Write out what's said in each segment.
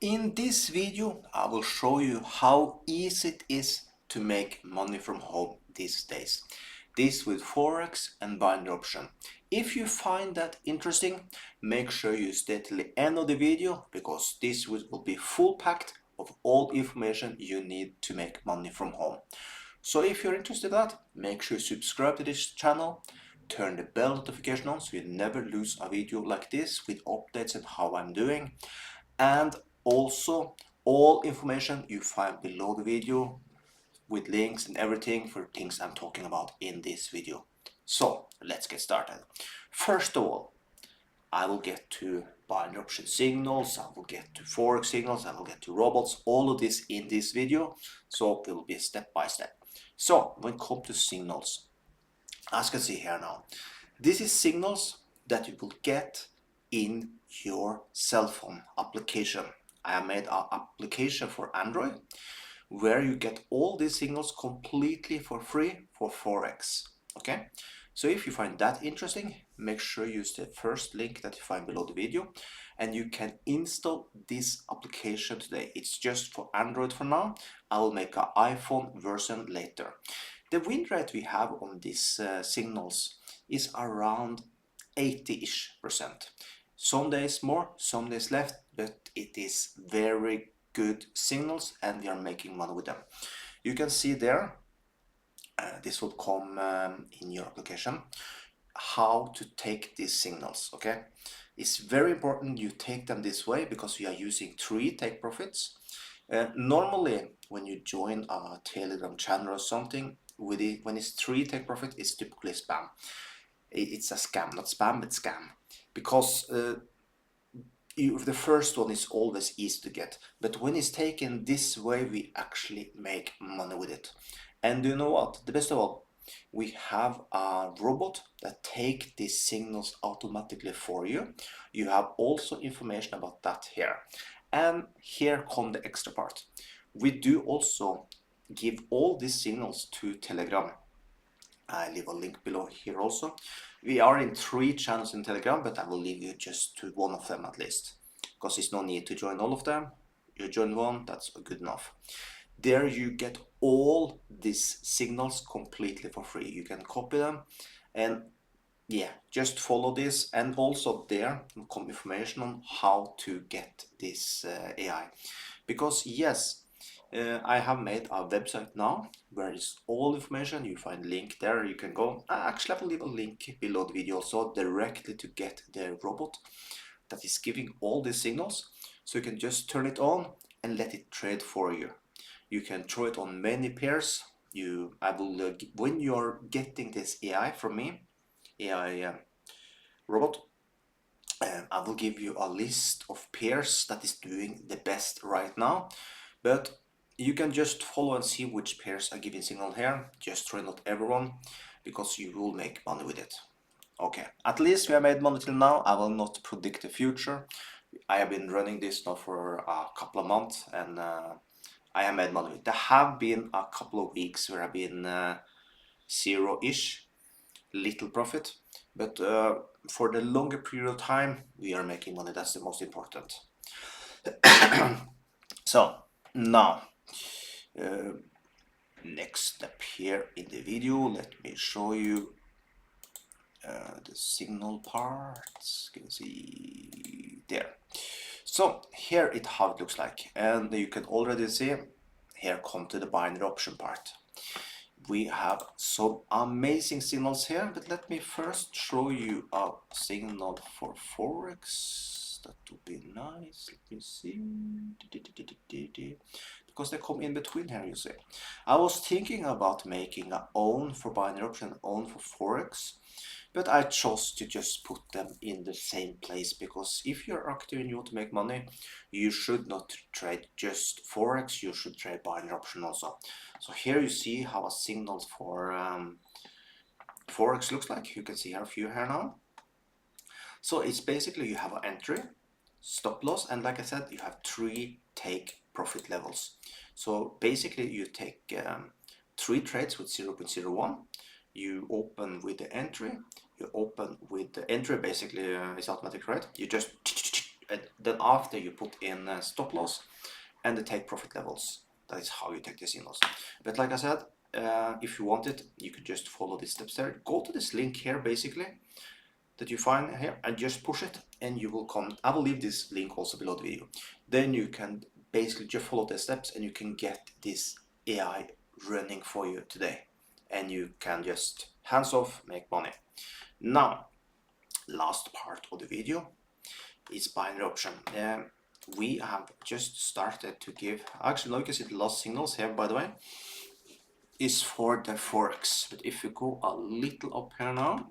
In this video, I will show you how easy it is to make money from home these days. This with Forex and binary option. If you find that interesting, make sure you stay till the end of the video because this will be full packed of all information you need to make money from home. So if you're interested in that, make sure you subscribe to this channel, turn the bell notification on so you never lose a video like this with updates on how I'm doing. And also all information you find below the video with links and everything for things I'm talking about in this video. So let's get started. First of all, I will get to binary option signals, I will get to Forex signals, I will get to robots, all of this in this video. So it will be step by step. So when it comes to signals, as you can see here now, this is signals that you will get in your cell phone application. I have made an application for Android where you get all these signals completely for free for Forex. Okay, so if you find that interesting, make sure you use the first link that you find below the video and you can install this application today. It's just for Android for now. I will make an iPhone version later. The win rate we have on these signals is around 80-ish%. Some days more, some days less, but it is very good signals and we are making money with them. You can see there, this will come in your application, how to take these signals, okay? It's very important you take them this way because we are using 3 take profits. Normally, when you join a Telegram channel or something, when it's 3 take profit, it's typically spam. It's a scam, not spam, but scam. Because the first one is always easy to get, but when it's taken this way, we actually make money with it. And you know what? The best of all, we have a robot that take these signals automatically for you. You have also information about that here. And here come the extra part. We do also give all these signals to Telegram. I leave a link below here also. We are in 3 channels in Telegram, but I will leave you just to one of them at least, because there's no need to join all of them. You join one, that's good enough. There you get all these signals completely for free. You can copy them and yeah, just follow this, and also there will come information on how to get this AI. Because yes, I have made a website now where is all information. You find link there, you can go. Actually, I will leave a link below the video also directly to get the robot that is giving all these signals. So you can just turn it on and let it trade for you. You can throw it on many pairs. When you're getting this AI from me, AI robot, I will give you a list of pairs that is doing the best right now. But you can just follow and see which pairs are giving signal here. Just try not everyone, because you will make money with it. Okay, at least we have made money till now. I will not predict the future. I have been running this now for a couple of months and I have made money with it. There have been a couple of weeks where I've been zero-ish, little profit, but for the longer period of time we are making money. That's the most important. So now next step here in the video, let me show you the signal parts. You can see there. So here it how it looks like, and you can already see here come to the binary option part. We have some amazing signals here, but let me first show you a signal for Forex. That would be nice. Let me see. Because they come in between here, you see. I was thinking about making a own for binary option, own for Forex, but I chose to just put them in the same place, because if you're active and you want to make money, you should not trade just Forex, you should trade binary option also. So here you see how a signal for Forex looks like. You can see here a few here now. So it's basically you have an entry, stop loss, and like I said, you have 3 take profit levels. So basically you take 3 trades with 0.01. You open with the entry, you open with the entry, basically it's automatic, right? You just then after you put in stop loss and the take profit levels. That is how you take the signals. But like I said, if you want it, you could just follow these steps there. Go to this link here, basically, that you find here, and just push it, and you will come. I will leave this link also below the video. Then you can basically just follow the steps, and you can get this AI running for you today, and you can just hands off make money. Now, last part of the video is binary option. We have just started to give, actually now you can see the last signals here, by the way, is for the Forex. But if you go a little up here now,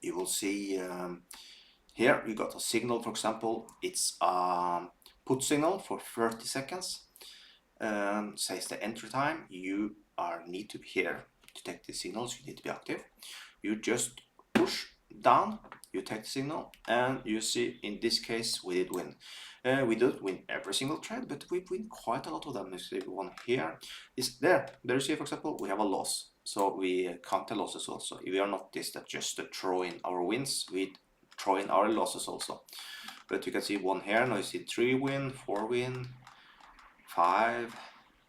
you will see here we got a signal. For example, it's a put signal for 30 seconds. Says the entry time. You need to be here to take the signals. You need to be active. You just push down, you take the signal, and you see in this case we did win. We don't win every single trade, but we win quite a lot of them. You see one here is there. There you see, for example, we have a loss. So we count the losses also. We are not this that just to throw in our wins, we throw in our losses also. But you can see one here, now you see 3 win, 4 win, 5,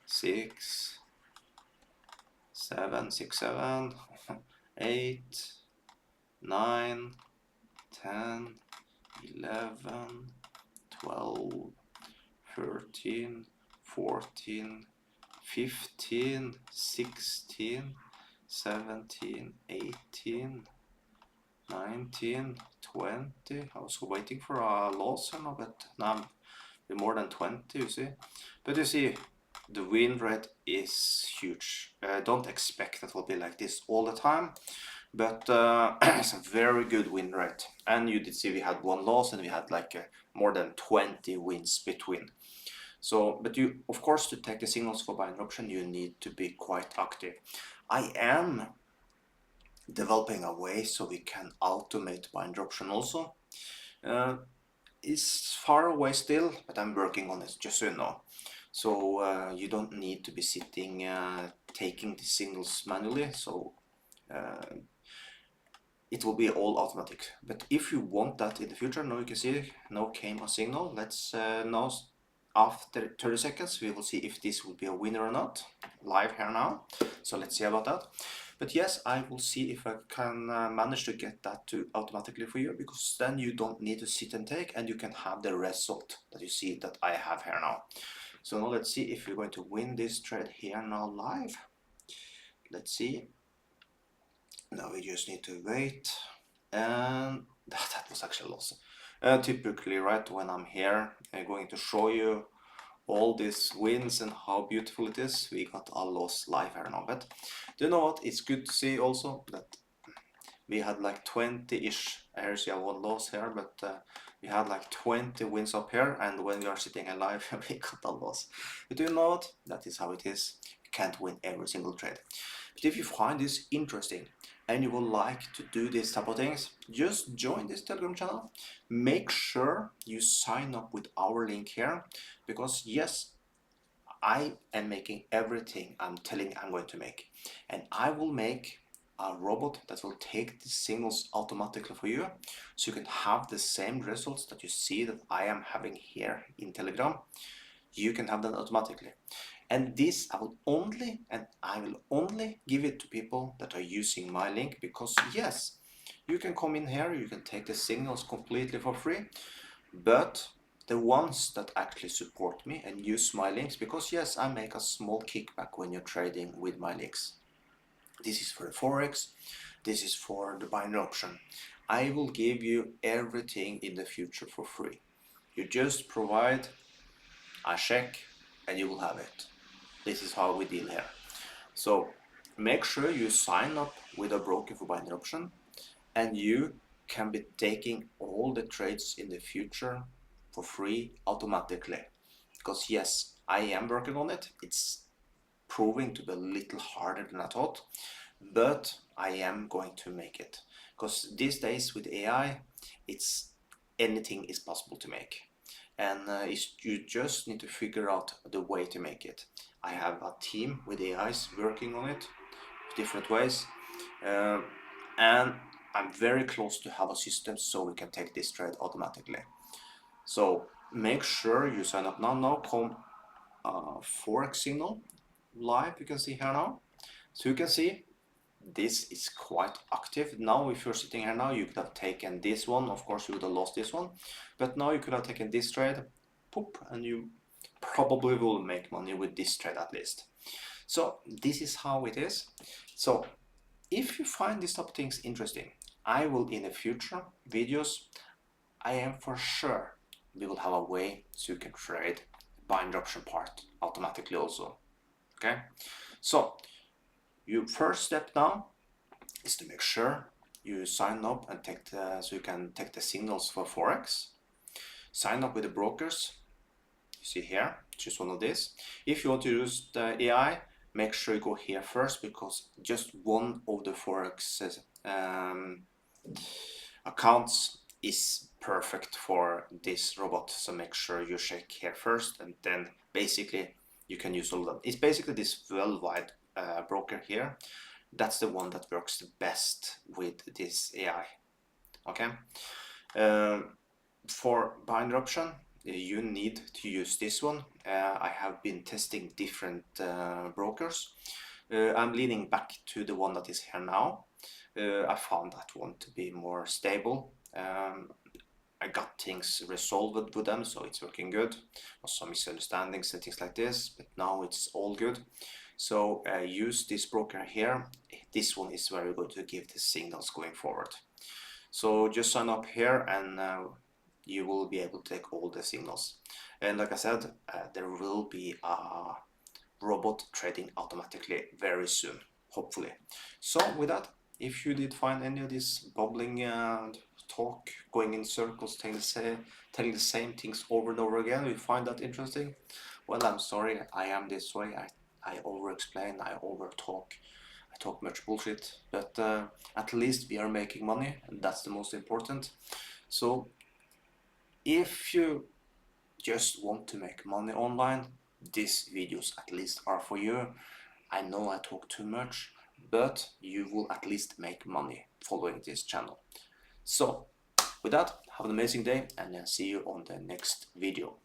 6, 7, 6, 7, 8, 9, 10, 11, 12, 13, 14, 15, 16, 17, 18, 19, 20. I was waiting for a loss now, but now more than 20, you see. But you see, the win rate is huge. Don't expect that will be like this all the time, but it's a very good win rate. And you did see we had one loss and we had like more than 20 wins between. So, but you, of course, to take the signals for binary option, you need to be quite active. I am developing a way so we can automate binary option also. It's far away still, but I'm working on it, just so you know. So you don't need to be sitting taking the signals manually. So it will be all automatic. But if you want that in the future, now you can see now came a signal. Let's now after 30 seconds we will see if this will be a winner or not, live here now. So let's see about that. But yes, I will see if I can manage to get that to automatically for you, because then you don't need to sit and take, and you can have the result that you see that I have here now. So now let's see if we're going to win this trade here now live. Let's see. Now we just need to wait, and that was actually a loss. Typically, right, when I'm here, I'm going to show you all these wins and how beautiful it is. We got a loss live here now, but do you know what? It's good to see also that we had like 20-ish. I see one loss here, but we had like 20 wins up here, and when we are sitting alive, we got a loss. But do you know what? That is how it is. You can't win every single trade. But if you find this interesting and you would like to do these type of things, just join this Telegram channel. Make sure you sign up with our link here, because yes, I am making everything I'm telling I'm going to make, and I will make a robot that will take the signals automatically for you, so you can have the same results that you see that I am having here in Telegram. You can have that automatically. And this I will only give it to people that are using my link, because yes, you can come in here, you can take the signals completely for free, but the ones that actually support me and use my links, because yes, I make a small kickback when you're trading with my links. This is for the Forex, this is for the binary option. I will give you everything in the future for free. You just provide a check and you will have it. This is how we deal here. So make sure you sign up with a broker for binary option, and you can be taking all the trades in the future for free automatically. Because yes, I am working on it. It's proving to be a little harder than I thought, but I am going to make it. Because these days with AI, it's anything is possible to make. And you just need to figure out the way to make it. I have a team with AIs working on it different ways, and I'm very close to have a system so we can take this trade automatically. So make sure you sign up now. Now come Forex signal live, you can see here now. So you can see this is quite active. Now if you're sitting here now, you could have taken this one. Of course you would have lost this one, but now you could have taken this trade, poop, and you probably will make money with this trade at least. So this is how it is. So if you find these type of things interesting, I will in the future videos, I am for sure we will have a way so you can trade buy and option part automatically also. Okay, so your first step now is to make sure you sign up and take so you can take the signals for Forex. Sign up with the brokers. You see here, choose one of these. If you want to use the AI, make sure you go here first, because just one of the Forex accounts is perfect for this robot. So make sure you check here first, and then basically you can use all of them. It's basically this worldwide broker here. That's the one that works the best with this AI. Okay. For bind option, you need to use this one. I have been testing different brokers. I'm leaning back to the one that is here now. I found that one to be more stable. I got things resolved with them, so it's working good. Some misunderstandings and things like this, but now it's all good. So use this broker here. This one is very good to give the signals going forward. So just sign up here and you will be able to take all the signals. And like I said, there will be a robot trading automatically very soon, hopefully. So with that, if you did find any of this bubbling talk, going in circles, telling the same things over and over again, you find that interesting, well, I'm sorry, I am this way. I over-explain, I over-talk, I talk much bullshit, but at least we are making money, and that's the most important. So if you just want to make money online, these videos at least are for you. I know I talk too much, but you will at least make money following this channel. So with that, have an amazing day, and see you on the next video.